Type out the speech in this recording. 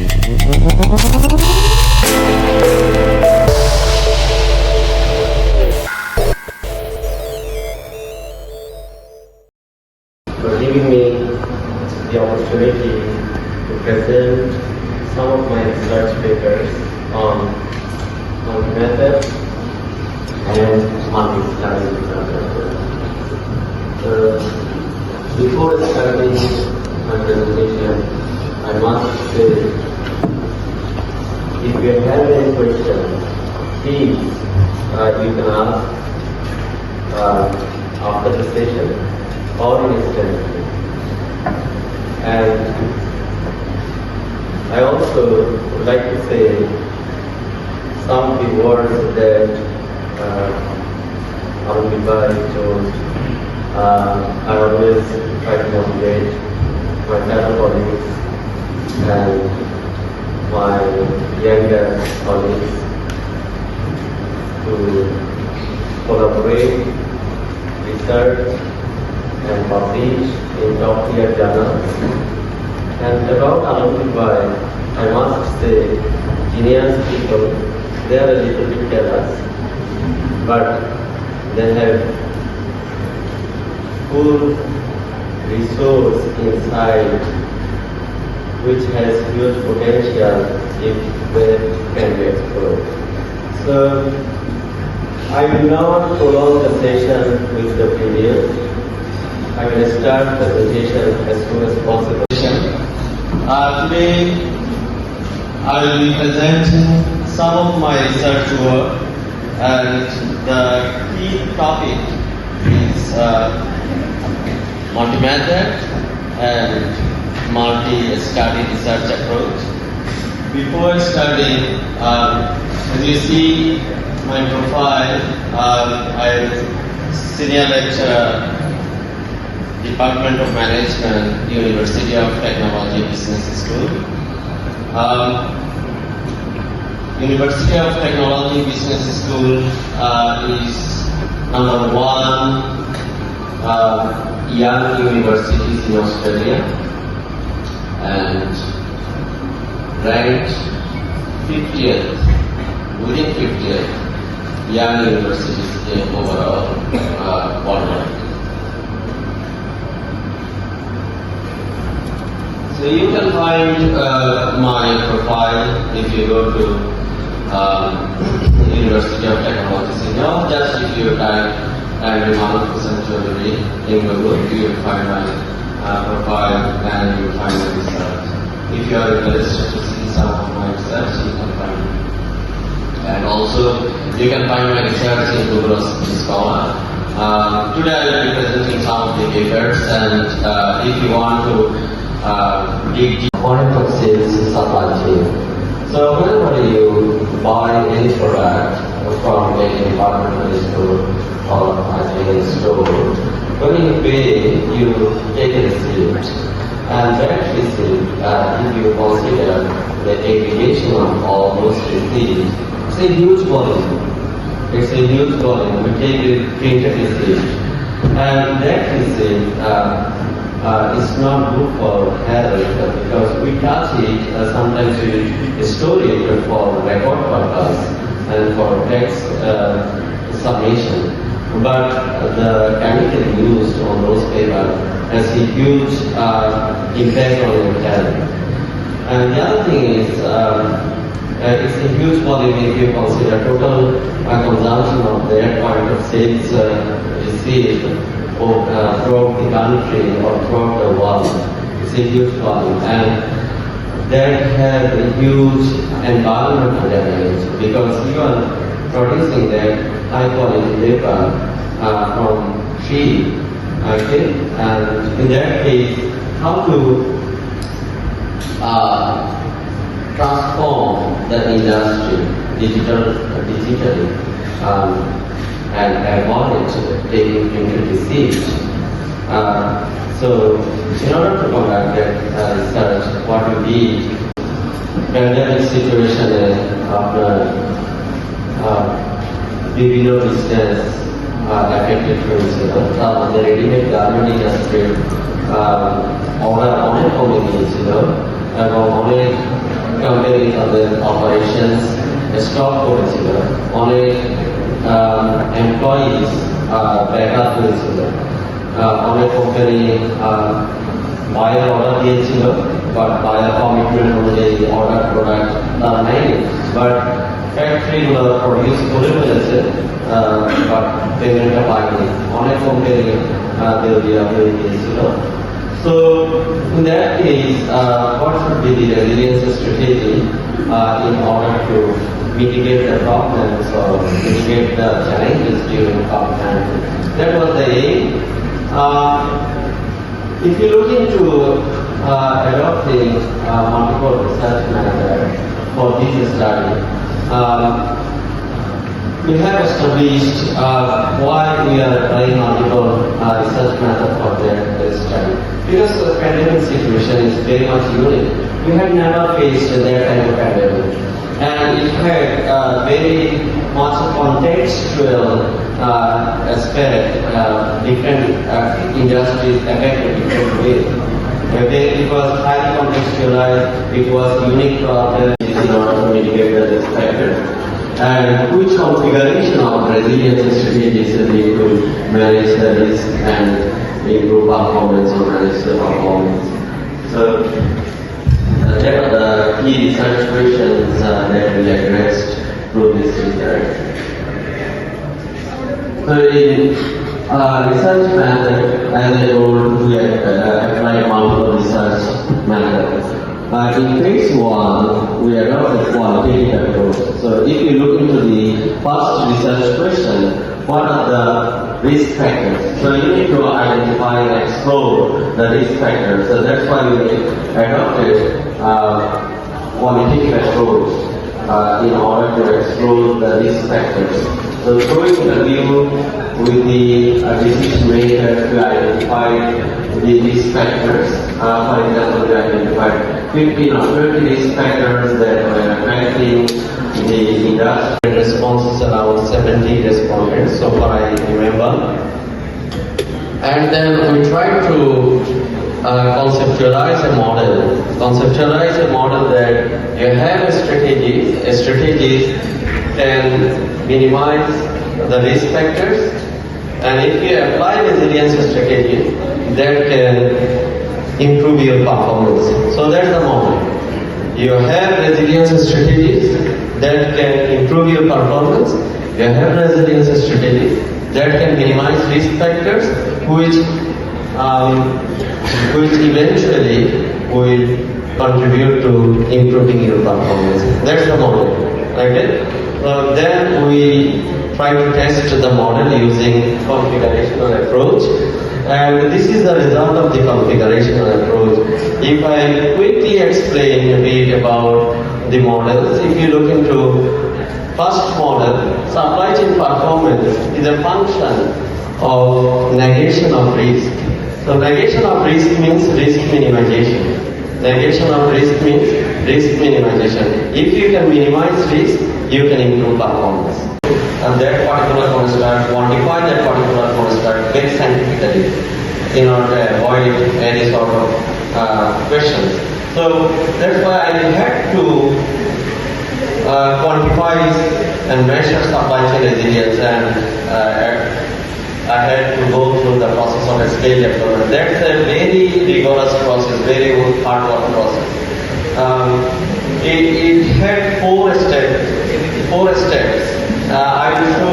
For giving me the opportunity to present some of my research papers on multimethod and multi-study. Before starting my presentation, I must say, if you have any question, please you can ask after the session or instantly. And I also would like to say some of the words that Maruf chose. I always try to motivate my fellow colleagues and my younger colleagues to collaborate, research and publish in top-tier journals. And about Alumni, I must say, genius people, they are a little bit careless, but they have full resource inside which has huge potential if they can be explored. So I will not prolong the session with the preview. I will start the presentation as soon as possible. Today I will be presenting some of my research work, and the key topic is multi-method and multi-study research approach. Before starting, as you see my profile, I'm senior lecturer, Department of Management, University of Technology Business School. University of Technology Business School is number 1 young universities in Australia and ranked 50th, within 50th young universities in overall worldwide. So you can find my profile if you go to University of Technology Singapore. Just if you type Maruf Hossan Chowdhury in Google, you will find my profile and you will find my research. If you are interested to see some of my research, you can find it. And also, you can find my research in Google Scholar. Today I will be presenting some of the papers, and if you want to dig deep point of sales supply chain. So whenever you buy any product from any departmental store or a store, when you pay, you take a receipt. And that receipt, if you consider the aggregation of all those receipts, it's a huge volume. It's a huge volume. We take the printed receipt, and that receipt is not good for health because we touch it. Sometimes we store it for record purpose and for text summation. But the chemical used on those paper has a huge impact on your health. And the other thing is, it's a huge volume if you consider total consumption of that point of sales received throughout the country or throughout the world. It's a huge volume, and that has a huge environmental damage because you are producing that high quality paper from tree, okay? And in that case, how to transform the industry digitally and avoid taking printed receipts. So in order to conduct that research, what we did, pandemic situation after বিভিন্ন business affected হয়েছিল, তার মধ্যে readymade garment ইন্ডাস্ট্রির order অনেক কমে গিয়েছিল এবং অনেক কোম্পানি তাদের অপারেশনস স্টপ করেছিল, অনেক এমপ্লয়িজ ব্যাকআপ হয়েছিল, অনেক কোম্পানি বায়ার অর্ডার দিয়েছিল, বাট বায়ার কমিটমেন্ট অনুযায়ী অর্ডার প্রোডাক্ট তারা নেয়নি, বাট ফ্যাক্টরিগুলো প্রডিউস করে ফেলেছে, বাট পেমেন্টটা পায়নি, অনেক কোম্পানি দেওয়া হয়ে গিয়েছিল। So in that case, what should be the resilience strategy in order to mitigate the problems or mitigate the challenges during tough times? That was the aim. If you look into adopting multiple research methods for this study, we have established why we are applying multiple research methods for this study. Because the pandemic situation is very much unique. We have never faced that kind of pandemic. And it had very much contextual aspect, different industries affected different ways. It was highly contextualized, it was unique problem in order to mitigate the risk factors. And which configuration of resilience strategies need to manage the risk and improve performance or manage the performance. So that are the key research questions that we addressed through this research. So in research method, as I told, we apply multiple research methods. In phase 1, we adopt a qualitative approach. So if you look into the first research question, what are the risk factors? So you need to identify and explore the risk factors. So that's why we adopted qualitative approach in order to explore the risk factors. So through interview with the decision maker to identify the risk factors. For example, we identified 15 or 20 risk factors that were affecting the industry. Responses around 70 respondents, so far I remember. And then we tried to conceptualize a model that you have strategies can minimize the risk factors, and if you apply resilience strategy, that can improve your performance. So that's the model. You have resilience strategies that can improve your performance. You have resilience strategies that can minimize risk factors, which eventually will contribute to improving your performance. That's the model. Okay? Then we try to test the model using configurational approach, and this is the result of the configurational approach. If I quickly explain a bit about the models, if you look into first model, supply chain performance is a function of negation of risk. So negation of risk means risk minimization. Negation of risk means risk minimization. If you can minimize risk, you can improve performance. And that particular construct, quantify that particular construct very scientifically in order to avoid any sort of questions. So that's why I had to quantify and measure supply chain resilience, and I had to go through the process of a scale development. That's a very rigorous process, very hard work process. It had four steps. I will show